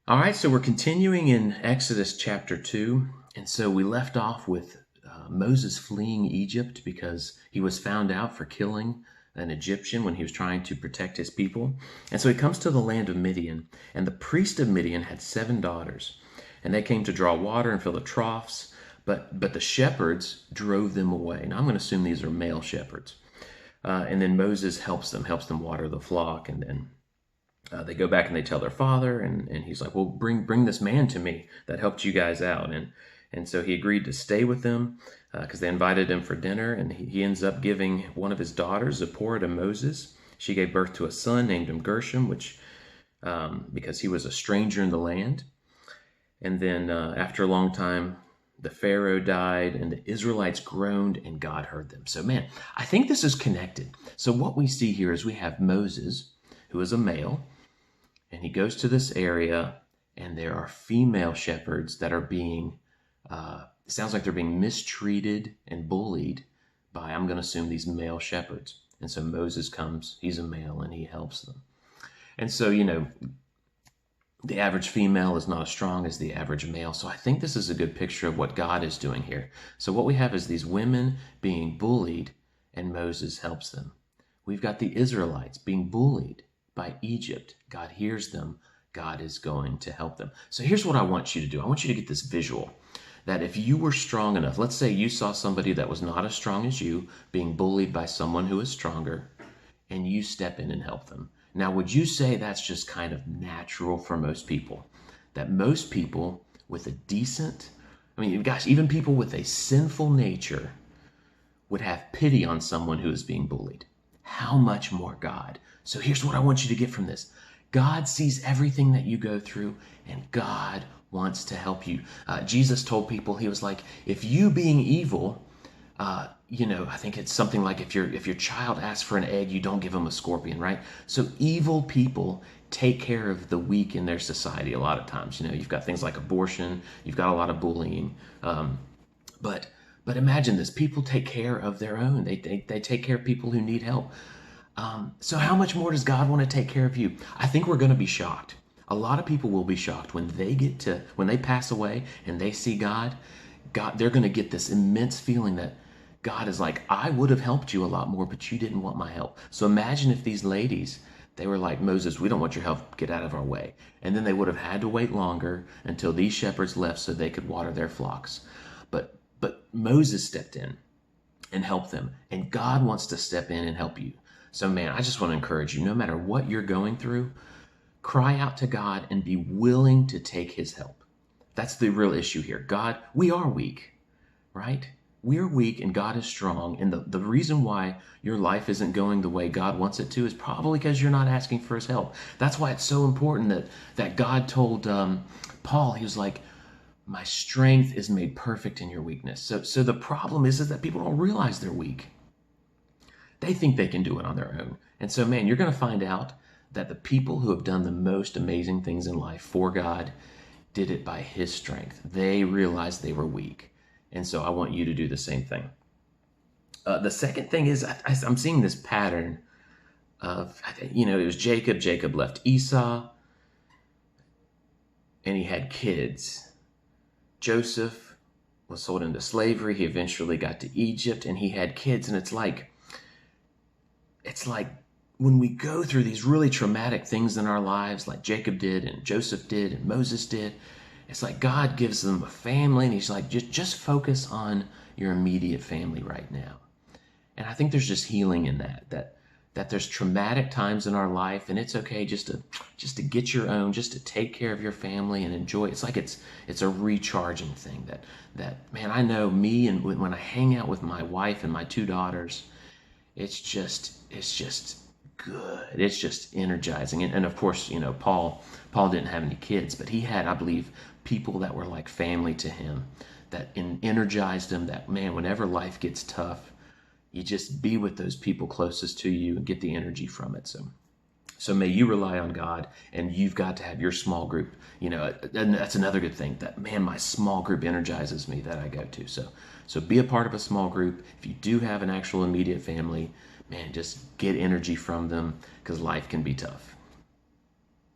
All right, so we're continuing in Exodus chapter 2. And so we left off with Moses fleeing Egypt because he was found out for killing an Egyptian when he was trying to protect his people. And so he comes to the land of Midian, and the priest of Midian had 7 daughters, and they came to draw water and fill the troughs, but the shepherds drove them away. Now I'm going to assume these are male shepherds. And then Moses helps them water the flock, and then they go back and they tell their father, and he's like, well, bring this man to me that helped you guys out. And so he agreed to stay with them because they invited him for dinner, and he ends up giving one of his daughters, Zipporah, to Moses. She gave birth to a son, named him Gershom, which because he was a stranger in the land. And then after a long time, the Pharaoh died, and the Israelites groaned, and God heard them. So, man, I think this is connected. So what we see here is we have Moses, who is a male, and he goes to this area, and there are female shepherds that are being, it sounds like they're being mistreated and bullied by, I'm going to assume, these male shepherds. And so Moses comes, he's a male, and he helps them. And so, the average female is not as strong as the average male. So I think this is a good picture of what God is doing here. So what we have is these women being bullied, and Moses helps them. We've got the Israelites being bullied by Egypt. God hears them. God is going to help them. So here's what I want you to do. I want you to get this visual that if you were strong enough, let's say you saw somebody that was not as strong as you being bullied by someone who is stronger, and you step in and help them. Now, would you say that's just kind of natural for most people? That most people with a decent, gosh, even people with a sinful nature would have pity on someone who is being bullied. How much more God? So here's what I want you to get from this. God sees everything that you go through, and God wants to help you. Jesus told people, he was like, if you being evil, I think it's something like if your child asks for an egg, you don't give them a scorpion, right? So evil people take care of the weak in their society a lot of times. You've got things like abortion, you've got a lot of bullying, but imagine this: people take care of their own. They take care of people who need help. So how much more does God want to take care of you? I think we're going to be shocked. A lot of people will be shocked when they pass away and they see God. They're going to get this immense feeling that God is like, I would have helped you a lot more, but you didn't want my help. So imagine if these ladies, they were like, Moses, we don't want your help. Get out of our way. And then they would have had to wait longer until these shepherds left so they could water their flocks. But Moses stepped in and helped them. And God wants to step in and help you. So, man, I just want to encourage you, no matter what you're going through, cry out to God and be willing to take his help. That's the real issue here. God, we are weak, right? We're weak and God is strong. And the reason why your life isn't going the way God wants it to is probably because you're not asking for his help. That's why it's so important that God told Paul, he was like, my strength is made perfect in your weakness. So the problem is that people don't realize they're weak. They think they can do it on their own. And so, man, you're going to find out that the people who have done the most amazing things in life for God did it by his strength. They realized they were weak. And so I want you to do the same thing. The second thing is I'm seeing this pattern of, it was Jacob. Jacob left Esau, and he had kids. Joseph was sold into slavery. He eventually got to Egypt, and he had kids. And it's like when we go through these really traumatic things in our lives, like Jacob did, and Joseph did, and Moses did, it's like God gives them a family, and he's like, just focus on your immediate family right now. And I think there's just healing in that there's traumatic times in our life, and it's okay just to get your own, just to take care of your family and enjoy. It's like it's a recharging thing that man, I know me, and when I hang out with my wife and my 2 daughters, it's just good. It's just energizing. And of course, Paul didn't have any kids, but he had, I believe, people that were like family to him that energized him, that, man, whenever life gets tough, you just be with those people closest to you and get the energy from it. So may you rely on God, and you've got to have your small group. And that's another good thing, that, man, my small group energizes me that I go to. So be a part of a small group. If you do have an actual immediate family, man, just get energy from them, because life can be tough.